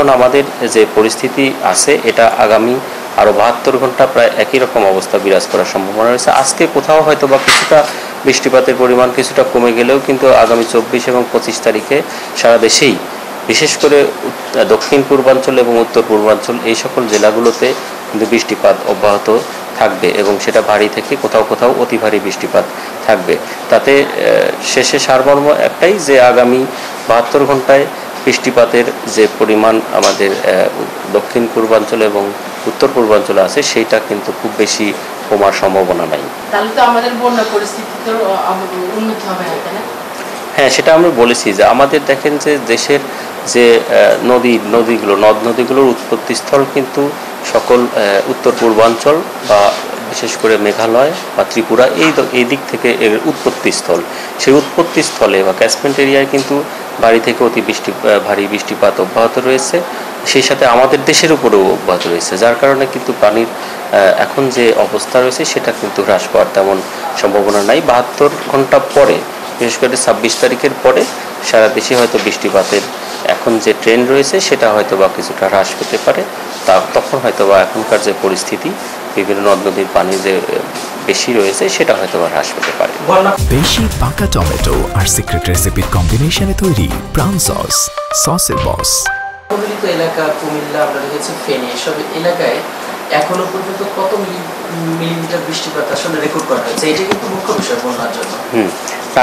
এখন আমাদের যে পরিস্থিতি আছে এটা আগামী আরও 72 ঘন্টা প্রায় একই রকম অবস্থা বিরাজ করার সম্ভাবনা রয়েছে। আজকে কোথাও হয়তো বা কিছুটা বৃষ্টিপাতের পরিমাণ কিছুটা কমে গেলেও কিন্তু আগামী 24 এবং 25 তারিখে সারা দেশেই বিশেষ করে দক্ষিণ পূর্বাঞ্চল এবং উত্তর পূর্বাঞ্চল এই সকল জেলাগুলোতে কিন্তু বৃষ্টিপাত অব্যাহত থাকবে এবং সেটা ভারী থেকে কোথাও কোথাও অতি ভারী বৃষ্টিপাত থাকবে। তাতে শেষে সারমর্ম একটাই যে আগামী 72 ঘন্টায় বৃষ্টিপাতের যে পরিমাণ আমাদের দক্ষিণ পূর্বাঞ্চল এবং উত্তর পূর্বাঞ্চলে আছে সেইটা কিন্তু খুব বেশি কমার সম্ভাবনা নাই। তাহলে তো আমাদের বন্যা পরিস্থিতিতে উন্নতি হবে না? হ্যাঁ, সেটা আমরা বলেছি যে আমাদের দেখেন যে দেশের যে নদীগুলো নদ নদীগুলোর উৎপত্তিস্থল কিন্তু সকল উত্তর পূর্বাঞ্চল বা বিশেষ করে মেঘালয় বা ত্রিপুরা এই দিক থেকে এর উৎপত্তিস্থল। সেই উৎপত্তিস্থলে বা ক্যাচমেন্ট এরিয়ায় কিন্তু ভারী থেকে ভারী বৃষ্টিপাত অব্যাহত রয়েছে, সেই সাথে আমাদের দেশের উপরেও অব্যাহত রয়েছে, যার কারণে কিন্তু পানির এখন যে অবস্থা রয়েছে সেটা কিন্তু হ্রাস পাওয়ার তেমন সম্ভাবনা নাই। 72 ঘন্টা পরে বিশেষ করে 26 তারিখের পরে সারা দেশে হয়তো বৃষ্টিপাতের এখন যে ট্রেন্ড রয়েছে সেটা হয়তো বা কিছুটা হ্রাস পেতে পারে। তখন হয়তো বা এখনকার যে পরিস্থিতি বিভিন্ন নদ নদীর পানি যে বেশি রয়েছে সেটা হয়তো বা হ্রাস পেতে পারে। বেশি পাকা টমেটো আর সিক্রেট রেসিপির কম্বিনেশনে তৈরি প্রাণ সসের বস। এলাকা কুমিল্লা, আমরা দেখেছি ফেনী, এসব এলাকায় এখনো পর্যন্ত কত মিলিমিটার বৃষ্টিপাত আসলে রেকর্ড করা হয়েছে? এটা কিন্তু মুখ্য বিষয় বন্যার জন্য।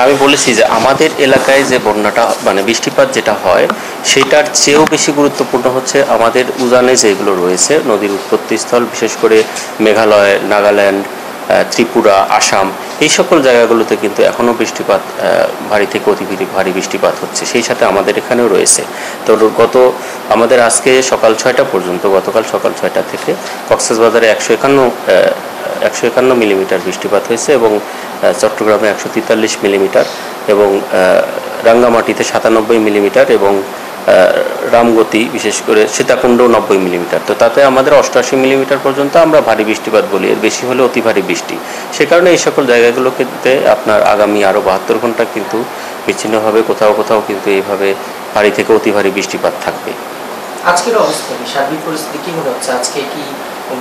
আমি বলেছি যে আমাদের এলাকায় যে বন্যাটা মানে বৃষ্টিপাত যেটা হয় সেটার চেয়েও বেশি গুরুত্বপূর্ণ হচ্ছে আমাদের উজানে যেগুলো রয়েছে নদীর উৎপত্তিস্থল, বিশেষ করে মেঘালয়, নাগাল্যান্ড, ত্রিপুরা, আসাম, এই সকল জায়গাগুলোতে কিন্তু এখনও বৃষ্টিপাত ভারী থেকে অতি ভারী বৃষ্টিপাত হচ্ছে, সেই সাথে আমাদের এখানেও রয়েছে। তো আমাদের আজকে সকাল 6টা পর্যন্ত, গতকাল সকাল 6টা থেকে কক্সবাজারে 151 মিলিমিটার বৃষ্টিপাত হয়েছে এবং চট্টগ্রামে 143 মিলিমিটার এবং রাঙ্গামাটিতে 97 মিলিমিটার এবং রামগতি বিশেষ করে সীতাকুণ্ডও 90 মিলিমিটার। তো তাতে আমাদের 88 মিলিমিটার পর্যন্ত আমরা ভারী বৃষ্টিপাত বলি, এর বেশি হলে অতি ভারী বৃষ্টি। সে কারণে এই সকল জায়গাগুলোতে আপনার আগামী আরও 72 ঘন্টা কিন্তু বিচ্ছিন্নভাবে কোথাও কোথাও কিন্তু এইভাবে ভারী থেকে অতি ভারী বৃষ্টিপাত থাকবে। আজকের অবস্থা কি, সার্বিক পরিস্থিতি কি মনে হচ্ছে? আজকে কি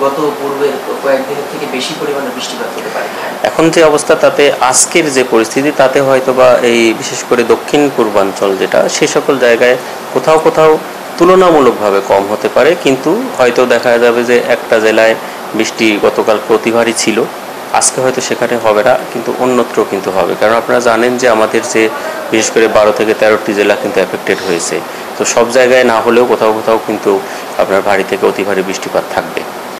গত পূর্বের কয়েকদিনের থেকে বেশি পরিমাণে বৃষ্টিপাত হতে পারে? এখন যে অবস্থা তাতে আজকের যে পরিস্থিতি তাতে হয়তো বা এই বিশেষ করে দক্ষিণ পূর্বাঞ্চল যেটা সে সকল জায়গায় কোথাও কোথাও তুলনামূলকভাবে কম হতে পারে, কিন্তু হয়তো দেখা যাবে যে একটা জেলায় বৃষ্টি গতকাল অতি ভারী ছিল, আজকে হয়তো সেখানে হবে না, কিন্তু অন্যত্র কিন্তু হবে। কারণ আপনারা জানেন যে আমাদের যে বিশেষ করে 12 থেকে 13টি জেলা কিন্তু এফেক্টেড হয়েছে। তো সব জায়গায় না হলেও কোথাও কোথাও কিন্তু আপনার ভারী থেকে অতি ভারী বৃষ্টিপাত থাকবে।